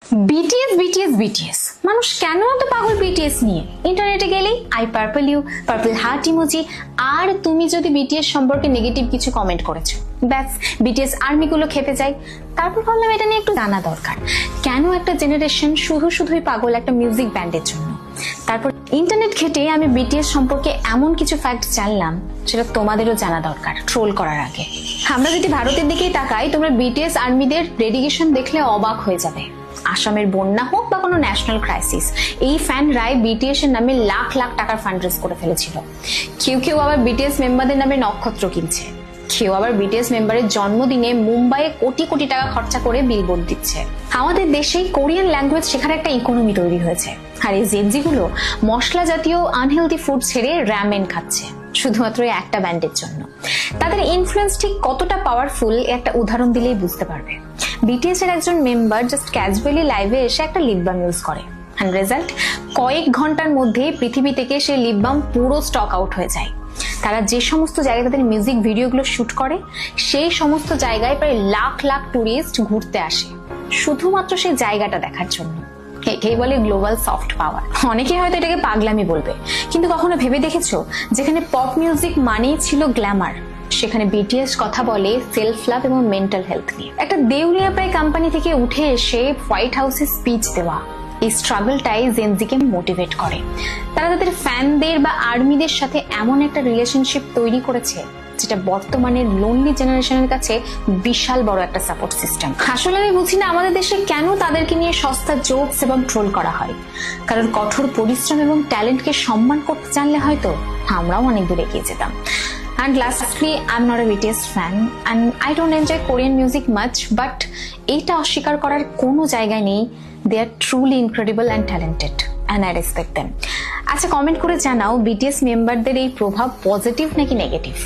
BTS BTS BTS, মানুষ কেন এত পাগল বিটিএস নিয়ে? ইন্টারনেটে গেলেই I purple you, purple heart emoji, আর তুমি যদি বিটিএস সম্পর্কে নেগেটিভ কিছু কমেন্ট করেছো, ব্যাস বিটিএস আর্মিগুলো খেপে যায়। তারপর ভাবলাম এটা নিয়ে একটু জানা দরকার, কেন একটা জেনারেশন শুধুই পাগল একটা মিউজিক ব্যান্ডের জন্য। তারপর ইন্টারনেট ঘেটে আমি বিটিএস সম্পর্কে এমন কিছু ফ্যাক্ট জানলাম সেটা তোমাদেরও জানা দরকার ট্রোল করার আগে। আমরা যদি ভারতের দিকেই তাকাই, তোমরা বিটিএস আর্মিদের ডেডিকেশন দেখলে অবাক হয়ে যাবে। আসামের বন্যা হোক বা কোনো ন্যাশনাল ক্রাইসিস, এই ফ্যানরাই বিটিএস এর নামে লাখ লাখ টাকার ফান্ড রেজ করে ফেলেছিল। কেউ আবার বিটিএস মেম্বারদের নামে নক্ষত্র কিনছে, কেউ আবার বিটিএস মেম্বারের জন্মদিনে মুম্বাইয়ে কোটি কোটি টাকা খরচা করে বিলবোর্ড দিচ্ছে। আমাদের দেশেই কোরিয়ান ল্যাঙ্গুয়েজ শেখার একটা ইকোনমি তৈরি হয়েছে, আর এই জেনজি গুলো মশলা জাতীয় আনহেলদি ফুড ছেড়ে র্যামেন খাচ্ছে শুধুমাত্র একটা ব্যান্ডের জন্য। তাদের ইনফ্লুয়েন্স ঠিক কতটা পাওয়ারফুল একটা উদাহরণ দিলেই বুঝতে পারবে। বিটিএস এর একজন মেম্বার জাস্ট ক্যাজুয়ালি লাইভে এসে একটা লিপ বাম ইউজ করে, আর রেজাল্ট কয়েক ঘন্টার মধ্যে পৃথিবী থেকে সেই লিপ বাম পুরো স্টক আউট হয়ে যায়। তারা যে সমস্ত জায়গায় তাদের মিউজিক ভিডিওগুলো শুট করে, সেই সমস্ত জায়গায় প্রায় লাখ লাখ টুরিস্ট ঘুরতে আসে শুধুমাত্র সেই জায়গাটা দেখার জন্য। একেই বলে গ্লোবাল সফট পাওয়ার। অনেকে হয়তো এটাকে পাগলামি বলবে, কিন্তু কখনো ভেবে দেখেছো যেখানে পপ মিউজিক মানেই ছিল গ্ল্যামার, সেখানে বিটিএস কথা বলে সেলফ লাভ এবং মেন্টাল হেলথ নিয়ে। একটা দেউলিয়া প্রায় কোম্পানি থেকে উঠে এসে হোয়াইট হাউসে স্পিচ দেওয়া, এই স্ট্রাগলটাই জেনজিকে মোটিভেট করে। তারা তাদের ফ্যানদের বা আর্মিদের সাথে এমন একটা রিলেশনশিপ তৈরি করেছে যেটা বর্তমানে লোনলি জেনারেশনের কাছে বিশাল বড় একটা সাপোর্ট সিস্টেম। আসলে আমি বুঝি না আমাদের দেশে কেন তাদেরকে নিয়ে সস্তা জোকস এবং ট্রোল করা হয়। কারণ কঠোর পরিশ্রম এবং ট্যালেন্টকে সম্মান করতে জানলে হয়তো আমরাও অনেক দূর এগিয়ে যেতাম। And lastly, I'm not a BTS fan and I don't enjoy Korean music much, but এটা অস্বীকার করার কোনো জায়গা নেই। They are truly incredible and talented and I respect them. আচ্ছা, কমেন্ট করে জানাও বিটিএস মেম্বারদের এই প্রভাব পজিটিভ নাকি নেগেটিভ।